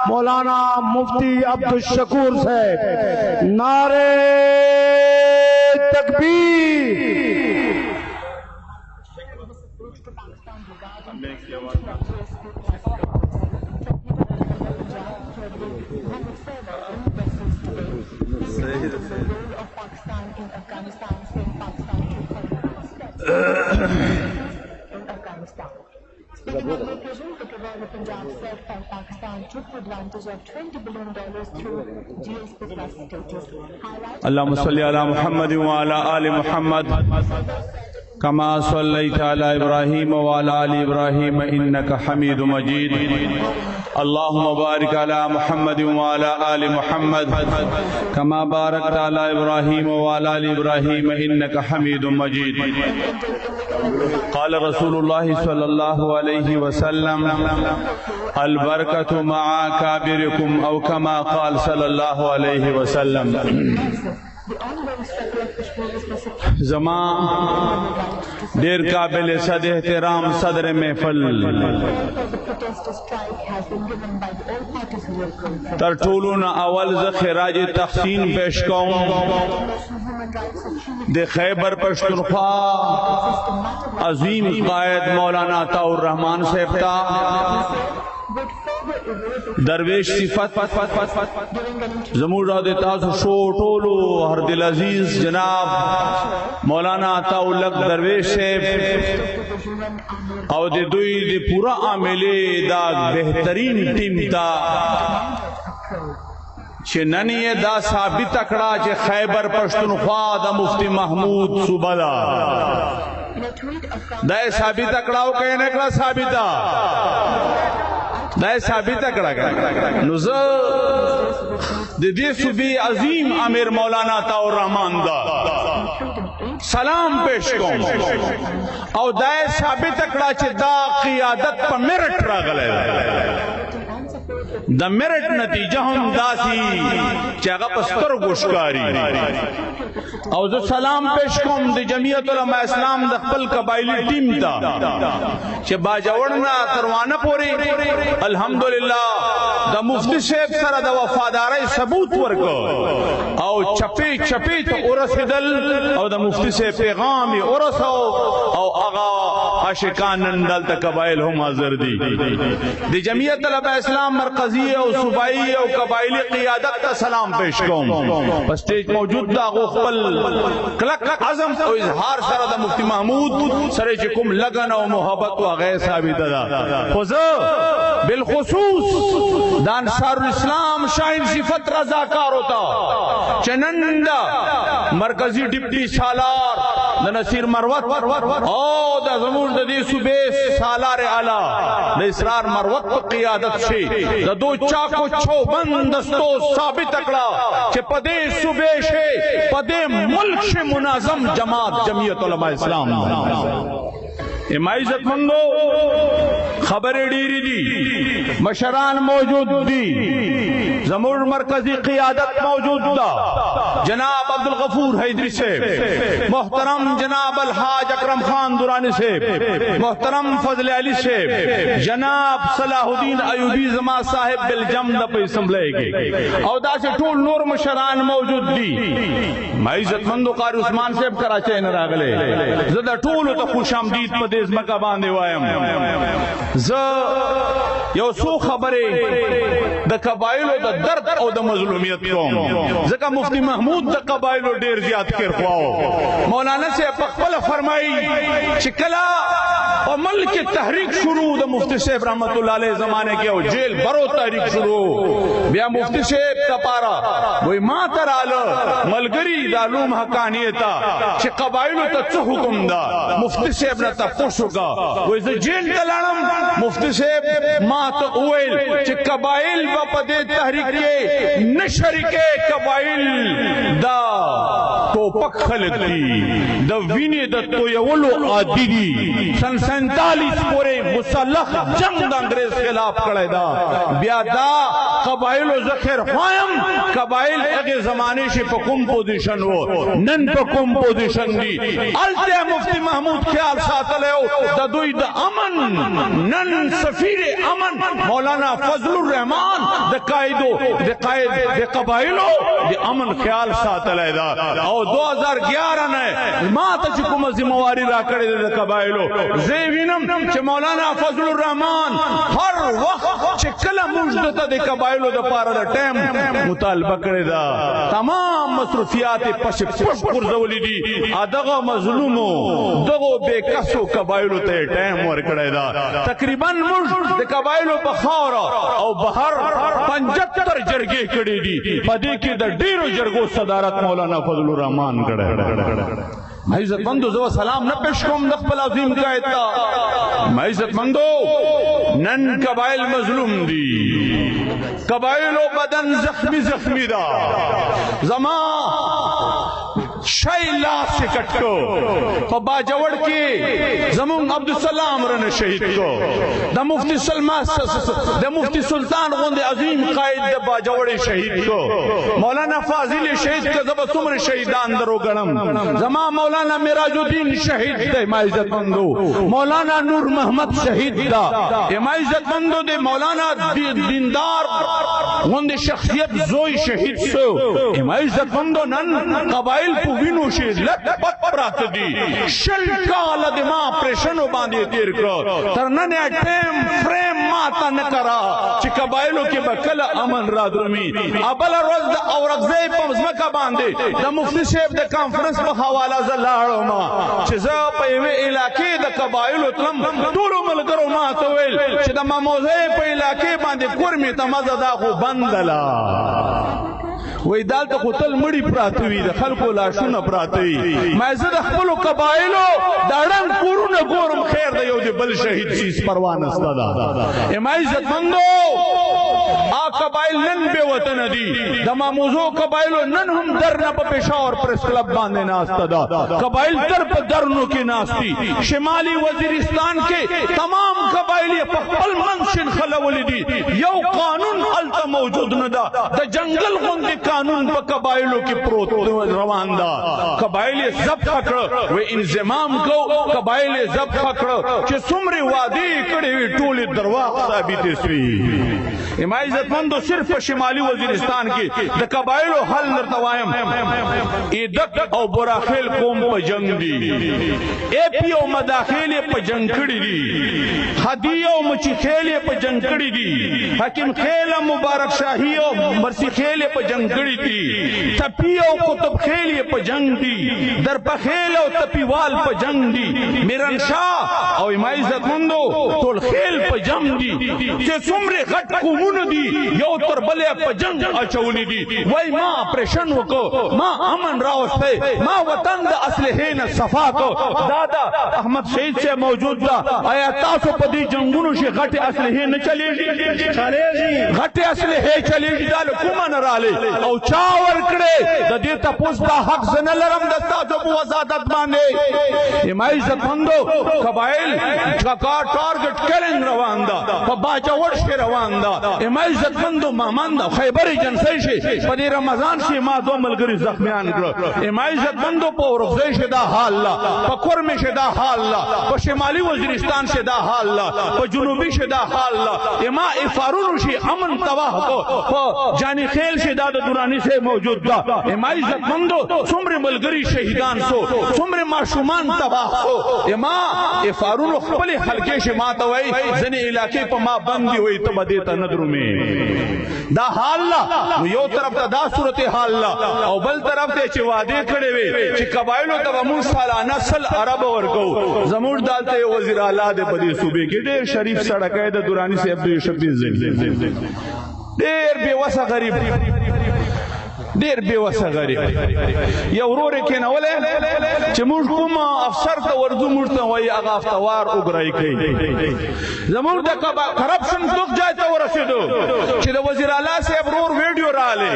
मौलाना मुफ्ती अब्दुल शकूर साहब। नारे तकबीर। अल्लाहुम्मा सल्ली अला मुहम्मद व अला आलि मुहम्मद कमा सल्लैता अला इब्राहीम व अला आलि इब्राहीम इन्नका हमीदुम मजीद। अल्लाहुम्मा बारिक अला मुहम्मद व अला आलि मुहम्मद कमा बारकता अला इब्राहीम व अला आलि इब्राहीम इन्नका हमीदुम मजीद। क़ाल रसूलुल्लाह सल्लल्लाहु अलैहि वसल्लम अल बरकतु मआ काबिरिकुम औ कमा क़ाल सल्लल्लाहु अलैहि वसल्लम। जमा देर काबिल सद एहतराम सदर महफिल तर टोलून अवल खराज तहसीन पेश कौं दे खैबर पश्तूनख्वा अजीम कायद मौलाना अताउर रहमान साहब दरवेश सिफत जमूर शो टोलो हर दिल अजीज जनाब मौलाना अताउल्लक दरवेश साहब और दे दुई दे पूरा आमिले दा बेहतरीन टीम ता चे ननिये दा साबित अकड़ा चे खैबर पश्तूनख्वा दा मुफ्ती महमूद सुबला दाए साबित अकड़ाओ कहने का साबिता दाए साबित अकड़ा नुज़ दे सुबी अजीम आमिर मौलाना अताउर रहमान दा सलाम पेश कौं और दाए साबित अकड़ा चे दा क़ियादत पर मेरठ रागले द मेरठ नतीजा हम दासी चागा पस्तर गोशकारी और जो सलाम पेश कौम द जमीयत उलमा इस्लाम द खपल कबाइली टीम ता चे बाजवड़ना करवाना पोरी अल्हम्दुलिल्लाह द मुफ्ती साहब सरा द वफादारी सबूत वर्को और छपे छपे तो उरसदल और द मुफ्ती साहब पैगाम उरसो और आगा आशिकान नंदल त कबाइल हम हाजिर दी द जमीयत उलमा इस्लाम मरकजी और सूबाई और कबाइली क़ियादत का सलाम पेश कौं स्टेज मौजूद दा क्लक आजम और इजहार सर मुफ्ती महमूद सरे चिकुम लगन और मोहब्बत व गैर साबित बिलखुसूस दानसारुल इस्लाम शाहिन सिफत रजाकार होता चनंदा मरकजी डिप्टी सालार द नसीर मरवत और द जमूर दी सूबे सालार आला द इसरार मरवत को क़ियादत से द दो चाको छो बंदस्तो साबित अकड़ा के पदे सूबे से पदे मुल्क से मुनाजम जमात जमीयत उलमा इस्लाम इज्जत मंदो खबरें डीरी दी मशरान मौजूद दी जमूर मरकजी क़ियादत मौजूद दा जनाब अब्दुल गफूर हैदरी से मोहतरम जनाब अलहाज अकरम खान दुरानी से मोहतरम फजल अली से जनाब सलाहुद्दीन अयूबी जमा साहिब बिलजम द असम्बली औदा से टूल नूर मशरान मौजूद दी इज्जत मंदो कारी उस्मान साहब कराचे न रागले ज़दा टूल तो खुशामदीद पदेश मका बांधे वायम ज यो सो खबरे द कबाइलो द दर्द और द मजलूमियत को जका मुफ्ती महमूद द कबाइलो डेर जियाद कर ख्वाओ मौलाना से पकल फरमाई चिकला और मल के तहरीक शुरू द मुफ्ती साहब रहमतुल्लाह अलैह जमाने के और जेल बरो तहरीक शुरू बिया मुफ्ती साहब का पारा वही मातर आल मलगरी दालूम हकानियता चे कबाइलो तच हुकुम दा मुफ्ती साहब न तपुशुगा वही जेल तलाणम मुफ्ती साहब मात उवेल चे कबाइल पदे तहरीक के नशरिके कबाइल दा तो पक खलती द विने द तो यवलो आदि सन 47 पूरे मुसल्लख जंग अंग्रेज खिलाफ कड़े दा ब्यादा कबाइलो जखिर ख्वायम कबाइल अगे जमाने से पकुम पोजीशन हो नन पकुम पोजीशन दी अलते मुफ्ती महमूद ख्याल साथ ले द दुई द अमन नन نن سفیر امن مولانا فضل الرحمان د قائدو د قبائلو د امن خیال ساتلی دا او 2011 نه ما ته چې کومه ذمہواری را کړې د قبائلو زه وینم چې مولانا فضل الرحمان هر وخت چې کله موږ ته د قبائلو د پاره د ټیم مطالبه کړې دا تمام مصروفیات پش ګرځولې دي ادغه مظلومو دغه بے کسو قبائلو ته ټیم ورکړی دا تقریبا موږ د قبائلو په خاور او بهر 75 جرګې کړې دي په دې کې د ډیرو جرګو صدارت مولانا فضل الرحمان کړی عزت مندو زو سلام نہ پیش کوم د خپل عظیم قائد تا عزت مندو نن قبائل مظلوم دی قبائل و بدن زخمی دا زما شای لاس سے کٹ کو پا باجوڑ کے زمون عبدالسلام رن شہید کو دا مفتی سلطان غند عظیم قائد دا باجوڑ شہید کو مولانا فاضل شہید کا زبا سمر شہیدان درو گرم زما مولانا مراج الدین شہید دا عزت مندو مولانا نور محمد شہید دا عزت مندو دے مولانا دیندار غند شخصیت زوی شہید سو عزت مندو نن قبائل وینو شي لټ پټ پرات دي شل کال د ما پرشنو باندې تیر کړ تر نن ټیم فریم ماته نه کرا چې قبایلو کې بکل امن را درومي ابل روز د اورغزی په مزمکه باندې د مفتی صاحب د کانفرنس په حواله زلاړو ما چې زه په یوه علاقې د قبایلو تلم ټول ملګرو ما ته ویل چې د ماموزه په علاقې باندې کورمې ته مزه دا خو بندلا وی دال تا خطل مڑی پراتوی دا خلقو لاشون پراتوی مائزه دا خپلو قبائلو دارن کورون گورم خیر دا یو دی بل شہید چیز پروان استا دا مائزت مندو آ قبائل نن بے وطن دی دا ماموزو قبائلو نن ہم درنا پا پیشاور پریس کلب باندے ناستا دا قبائل در پا درنو کی ناستی شمالی وزیرستان کے تمام قبائلی پا پل منشن خلولی دی یو قانون علتا موجود ندا دا جنگل غندی قانون پا قبائلوں کی پروت روان دا قبائل ضبط کړ و انضمام کو قبائل ضبط کړ چې څومره وادي کړي وی ټول درواغ ثابت شي عزت مندو صرف شمالی وزیرستان کې د قبائلو حل نرتوایم ایدک او براخیل قوم په جنگ دی اے پی او مداخل په جنگ کړي دي هدیه او مچی خیل په جنگ کړي دي حکیم خیل مبارک شاهی او مرسی خیل په جنگ کړي دي تپی او قطب خیل په جنگ دي در په خیل او تپیوال په جنگ دي میرن شاه او عزت مندو ټول خیل په جنگ دي چې څومره غټ قومونه دي یو تر بلې په جنگ اچولې دي وای ما آپریشن وکړو ما امن راوسته ما وطن د اسلحې نه صفا کو دادا احمد شهید سے موجود دا آیا تاسو په دې جنگونو شي غټ اسلحې نه چلیږي غټ اسلحې چلیږي دا کومه نه رااله او چا ور کړې د دې تاسو دا حق زنه لرم د تاسو په وزادت باندې عزت مندو قبائل کا ټارګټ کلنګ روان دا په باجوړ شي روان دا عزت مندو مامان دا خیبر جنسي شي په دې رمضان شي ما دو ملګری زخمیان کړ عزت مندو په ورغزي شي دا حال لا په کورم شي دا حال لا په شمالي وزیرستان شي دا حال لا په جنوبي شي دا حال لا ما افارون شي امن تباہ کو په جانی خیل شي دا دورانی سے موجود دا عزت مندو څومره ملګری شهیدان سو څومره معصومان تباہ سو ما افارون خپل حلقې شي ما ته وای ځنې علاقې په ما بندي وای ته بده ته ندرو می دا حال لا یو طرف ته دا صورت حال لا او بل طرف ته چې وعده کړي وي چې قبایلو ته مون سالانه سل عرب ورکو زموږ دالته وزیر اعلی د بدی صوبې کې ډېر شریف سړکای د دورانی سے عبد الشفیع زین ډېر بے وسه غریب ډیر بے وسه غریب یو ورور کې نه ولې چې موږ کوم افسر ته ورځو موږ ته وایي هغه افتوار وګرای کوي زموږ د کرپشن څوک ځای ته ورسېدو چې د وزیر اعلی صاحب ورور ویډیو رااله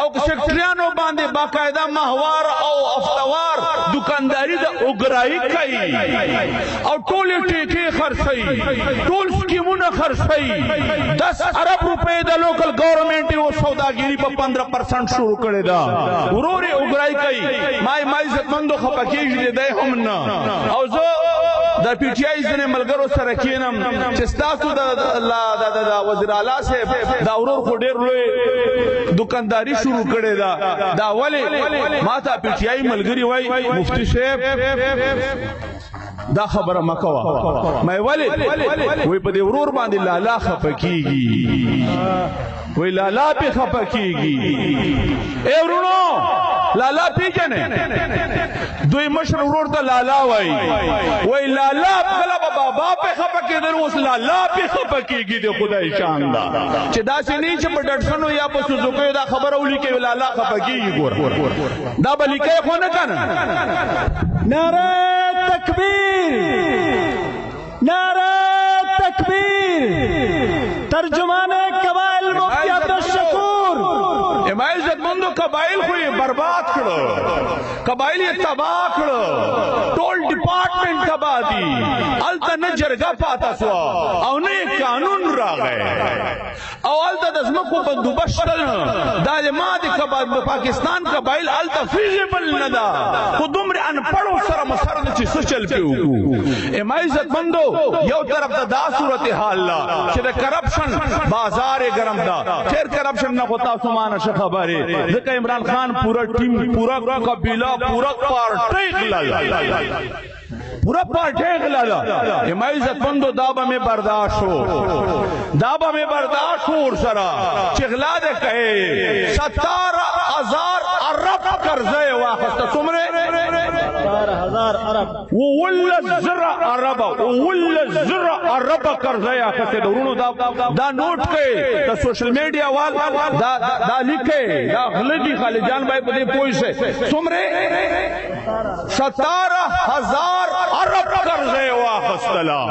او سیکریټریانو باندې باقاعده ماهوار او افتوار دکانداری د وګرای کوي او ټول ټیکې خرڅي ټول سکیمونه خرڅي 10 ارب روپے د لوکل گورنمنٹ او سوداګری په 15% شروع کړی دا وروري وګرای کوي ما عزت مندو خپکیږي دی هم نه او زه د پی ټی آی ځنې ملګرو سره کینم چې ستاسو د وزیر اعلی صاحب دا ورور خو ډېر لوی دکانداري شروع کړې ده دا ولې ما ته پی ټی آی ملګري وای مفتی صاحب دا خبره مکوا مې ولې وای په دې ورور باندې لالا خپکیږي وای لالا په خپکیږي اے ورونو لالا پیژنې دوی مشر ورور ته لالا وای لالا کله بابا په خپکیدل اوس لالا په خپکیږي د خدای شان دا چې دا سني چې په ډټسنو یا په سوزوکو دا خبره ولي کې لالا خپکیږي ګور دا بلیکه خو نه کنه نعرہ تکبیر نعرہ تکبیر ترجمان قبائل مفتی عبدالشکور عزت مندو قبائل کو یہ برباد کرو قبائل یہ تباہ کرو ٹول ڈپارٹمنٹ تباہ دی التا نہ جرگا پاتا سوا او نے قانون را گئے او التا دزمکو بندوبشتل دالمات پاکستان قبائل التا فیزیبل ندا خودم ری انپڑو سر مسرد چی سچل پیو عزت مندو یو طرف دا صورتحال لا چی دا کرپشن بازار گرم دا خیر کرپشن نہ ہوتا سمانا خبرے ذکر عمران خان پورا ٹیم پورا قبیلہ پورا پارٹی غلالا عزت مندو دابا میں برداشت ہو سرا چغلا دے کہے 17,000 ارب قرضے واخست سمرے 17,000 ارب ارب قرضے واخست دورونو دا نوٹ کے دا سوشل میڈیا وال دا لکھے دا غلطی خالی جان بھائی پدے پوئی سے سمرے 17,000 ارب قرضے واخستلا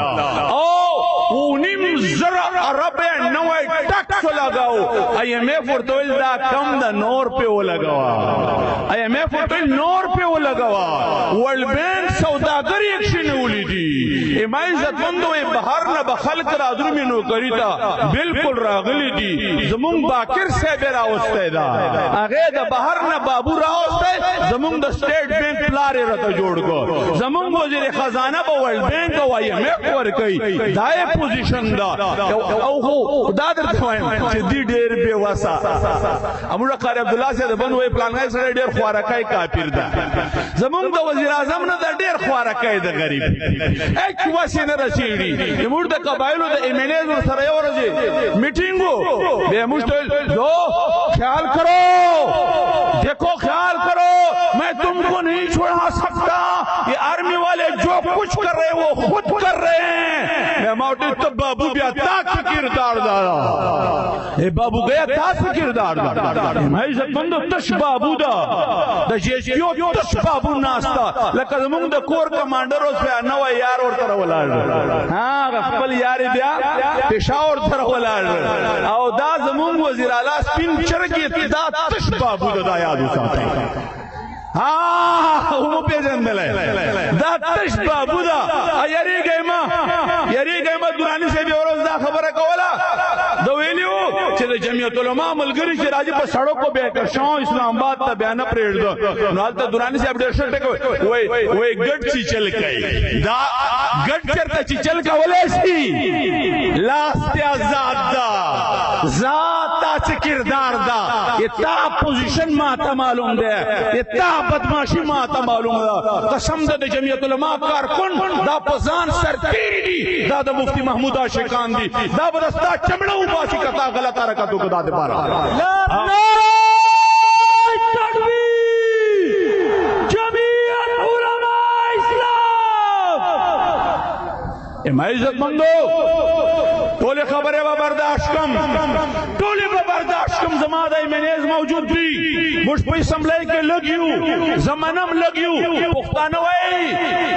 اونیم زر ارب نوے ٹیکس لگاو آئی ایم ایف ورطویل دا کم دا نور پہ وہ لگوا آئی ایم ایف ورطویل نور پہ وہ لگوا ورلڈ بینک سوداگری ایکشن اولی دی عزت مندو بہر نہ بخلق را درمی نو کریتا بالکل راغلی دی زمون باکر سے بے راوستے دا آگے دا بہر نہ بابو راوستے زمون دا سٹیٹ بینک پلارے رتا جوڑ گو زمون وزیر خزانہ با ورلڈ بینک و آئی ایم ایف ورکی دائے پوزیشن دا او دا در دوائیں چی دی دیر بے واسا امورا قاری عبداللہ سے بنوے پلانگائی سڑے دیر خوارکائی کافر دا زمون دا وزیر اعظم نا دا دیر خوارکائی دا غریب ایک واسی نا رسیڑی امور دا قبائلو دا ایمینیز اور سرائیو رجی میٹنگو بے مشتل دو خیال کرو دیکھو خیال کرو میں تم کو نہیں چھوڑا سکتا یہ آرمی والے جو کچھ کر رہے وہ خود کر رہے ہیں میں موٹی تب بابو بیا تاک کردار دارا اے بابو گیا تاک کردار دارا میں عزت مندو تش بابو دا جیسیو تش بابو ناستا لکہ زمون دا کور کمانڈر اس پہ نوہ یار اور طرح ولار ہاں غفل یاری بیا پیشاور طرح ولار او دا زمون وزیر اعلیٰ سپین چرکی دا تش بابو دا یادو ساتا ہاں وہ پیجن دلے دا تش بابو دا یری گئی ما دورانی سے بھی اوروز دا خبر کولا دو ویلیو چھے جمعیت علماء ملگری چھے راجی پر سڑوں کو بیٹر شاں اسلام آباد تا بیانہ پریڑ دو نوالتا دورانی سے اب ڈیرشن ٹکو وے گڑ چی چل گئی دا گڑ چرتا چی چل کا ولی سی لاستی ذات دا ذات تا چی کردار دا یہ تا پوزیشن ماتا معلوم دے یہ تا بدماشی ماتا معلوم دا قسم دا جمعیت علماء کارکن دا پزان سرکیری دی دا دا مفتی محمود آشکان دی دا بدستا چمڑاو باسی کتا غلط حرکتوں کو دا دے پارا جمعیت علماء اسلام عزت مندو ٹولے خبریں و برداشت کم زمادہ ایمینیز موجود بھی مجھ پہ اسمبلی کے لگیو زمانم لگیو پختانوئی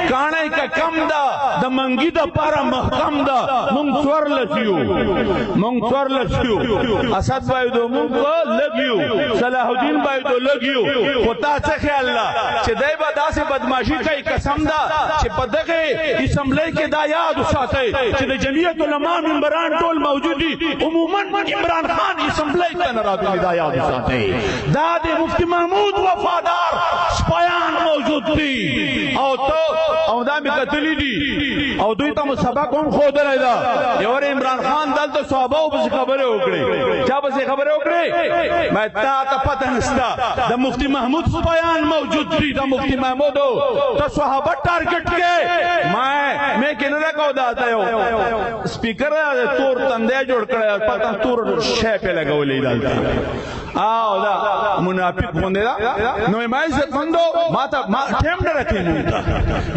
کانے کا کم دا دا منگی دا پارا محکم دا منگ سور لسیو اسد بائی دو منگ لگیو صلاح الدین بائی دو لگیو خطا سے خیال اللہ چھے دائی با دا سے بدماشی کا ایک قسم دا چھے پدقے اسمبلی کے دا یاد اساتے چھے دا جمعیت علماء ممبران ٹول موجودی عموماً عمران خان اسمبلی کا نرابی دا یاد اساتے داد مفتی محمود وفادار سپایان موجود تھی او تو او دا می قتلی دي او دوی ته سبق هم خودلای دا یور عمران خان دلته صحابه او خبره وکړي چا به خبره وکړي مې تا پته نشتا د مفتی محمود بیان موجود دي د مفتی محمود ته صحابه ټارګټ کې मैं कहने को दाता हो स्पीकर तोर तंदे जोड़ कर पता तोर शे पे लगा वो ले डालता आओ दा मुनाफिक होने दा नो मैं से बंदो माता ठेम रखे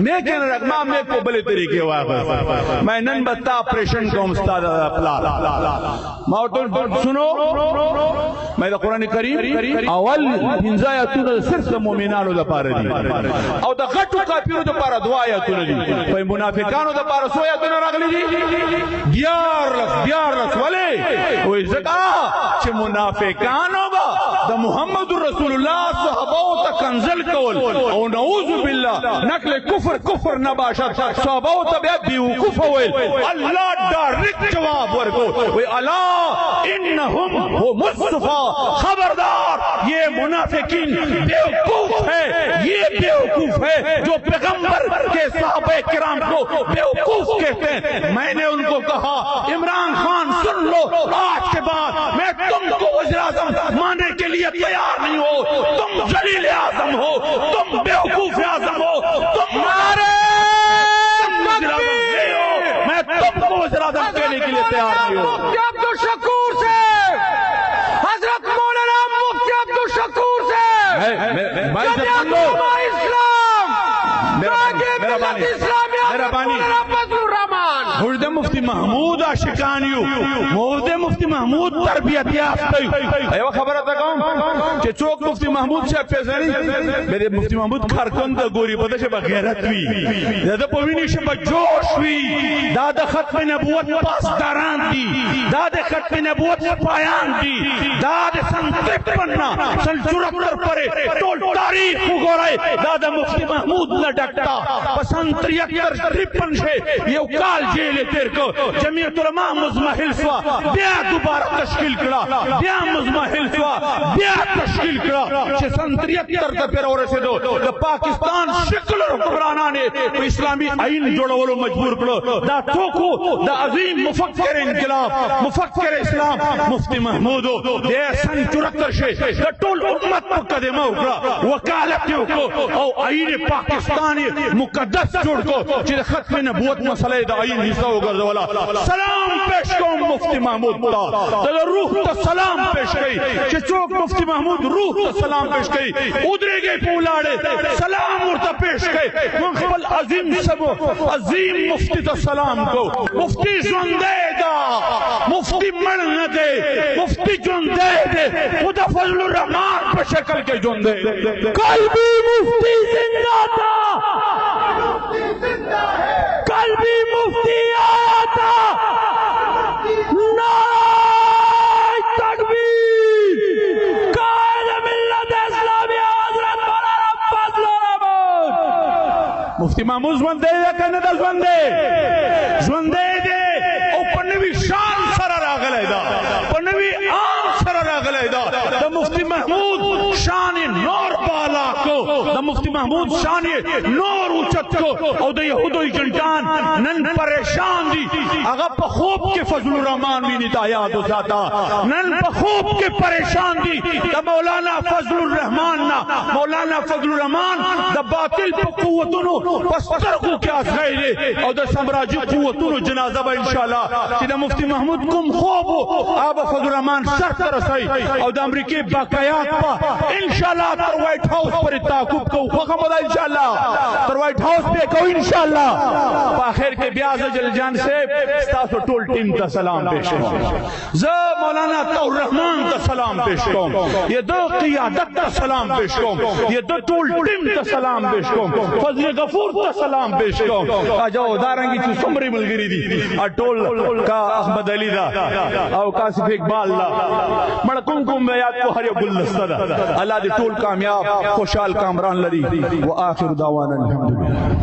मैं कहने रख मां मैं को बले तरीके वापस मैं नन बत्ता ऑपरेशन को उस्ताद अपला माउटन सुनो मैं दा कुरान करीम अवल हिंजायतुन सिर्फ मोमिनानो दा पारे दी और दा गटू काफिरो दा पारा दुआयतुन दी कोई मुनाफिकानो दा पारा सोयतुन रगली दी बियार लस वाले वो जका che मुनाफिकानो द मोहम्मद रसूलुल्लाह सहाबाओ तक कंजल कौल और नऊज़ु बिल्लाह नकल कुफर नबाशत सहाबाओ तब बेवकूफ होल अल्लाह डायरेक्ट जवाब वर्को वे अला इन्नहुम वो मुस्तफा खबरदार ये मुनाफिकीन बेवकूफ है ये बेवकूफ है जो पैगंबर के सहाबे किराम को बेवकूफ कहते हैं मैंने उनको कहा इमरान खान सुन लो आज के बाद मैं तुमको वज़ीर आज़म मानने के लिए तैयार नहीं हो तुम जलील आज़म हो तुम बेवकूफ आज़म हो तुम मारे मैं तुमको वज़ीर आज़म कहने के लिए तैयार नहीं हो अब्दुल शकूर से हजरत मौलाना मुफ्ती अब्दुल शकूर से मुर्दे मुफ्ती महमूद आशिकानियो मुर्दे मुफ्ती महमूद तरबियत याफ्ता अयो खबर आता कौन कि चौक मुफ्ती महमूद से पेशरी मेरे मुफ्ती महमूद खारकन द गोरी पता से बगैरत हुई दादा पविनी से जोश हुई दादा खत्म नबूवत पास दारान दी दादा खत्म नबूवत पायान दी दादा सन 53 सन 74 परे टोल तारीख गोराए दादा मुफ्ती महमूद न डकता पसंद 53 से ये काल जेल तेर को जमीयत उलमा मुजमहिल स्वा बिया दोबारा तश्कील करा बिया मुजमहिल स्वा बिया तश्कील करा छे सन 73 का पेर और से दो द पाकिस्तान सेकुलर हुक्मराना ने इस्लामी आईन जोड़वलो मजबूर करो दा ठोको द अजीम मुफक्किर इनकलाब मुफक्किर इस्लाम मुफ्ती महमूद दे सन 74 से द टोल उम्मत को कदम उकरा वकालत को और आईन पाकिस्तानी मुकद्दस जोड़ को जे खत्म नबूवत मसले द आईन हिस्सा होगा वाला सलाम पेश को मुफ्ती महमूद ता रूह तो सलाम पेश कई जे चौक मुफ्ती महमूद रूह तो सलाम पेश कई उधरे गए पोलाड़े सलाम उर्ता पेश कई मुखबल अजीम सब अजीम मुफ्ती तो सलाम को मुफ्ती जुंदे दा मुफ्ती मर न दे मुफ्ती जुंदे दे खुदा फजलुर रहमान पे शक्ल के जुंदे कल भी मुफ्ती जिंदा था कल भी मुफ्ती आया था नारे तकबीर कायद मिल्लत इस्लामिया हजरत मौलाना फजलुर रहमान मुफ्ती महमूद जुंदे कन्नदा जुंदे दे ओ पन्नवी शान सरा रागले दा पन्नवी आम सरा रागले दा द मुफ्ती महमूद शान नूर बाला को द मुफ्ती महमूद शान नूर उचत को और द यहूदी जंटान नन परेशान दी अगर बखूब के फजलुर रहमान भी निताया तो जाता नन बखूब के परेशान दी द मौलाना फजलुर रहमान ना मौलाना फजलुर रहमान द बातिल कुव्वतुनो पस्तर को क्या खैरे और द साम्राज्य कुव्वतुनो जनाजा बा इंशाअल्लाह कि द मुफ्ती महमूद कुम खूब आब फजलुर रहमान सर तरसई और द अमेरिकी बाकायात पा इंशाअल्लाह तर व्हाइट हाउस पर ताकुब को हुक्म बदा इंशाअल्लाह तर व्हाइट हाउस पे को इंशाअल्लाह आखिर के ब्याज जलजान से स्टाफ टोल टीम का सलाम पेश करो ज मौलाना तौर रहमान का सलाम पेश करो ये दो क़ियादत का सलाम पेश करो ये दो टोल टीम का सलाम पेश करो फजल गफूर का सलाम पेश करो आ जाओ दारंगी तू सुमरी मिलगिरी दी आ टोल का अहमद अली दा और कासिफ इकबाल दा मड़कुम कुम याद को हर गुलदस्ता अल्लाह दे टोल कामयाब खुशहाल कामरान लरी व आखिर दावाना अल्हम्दुलिल्लाह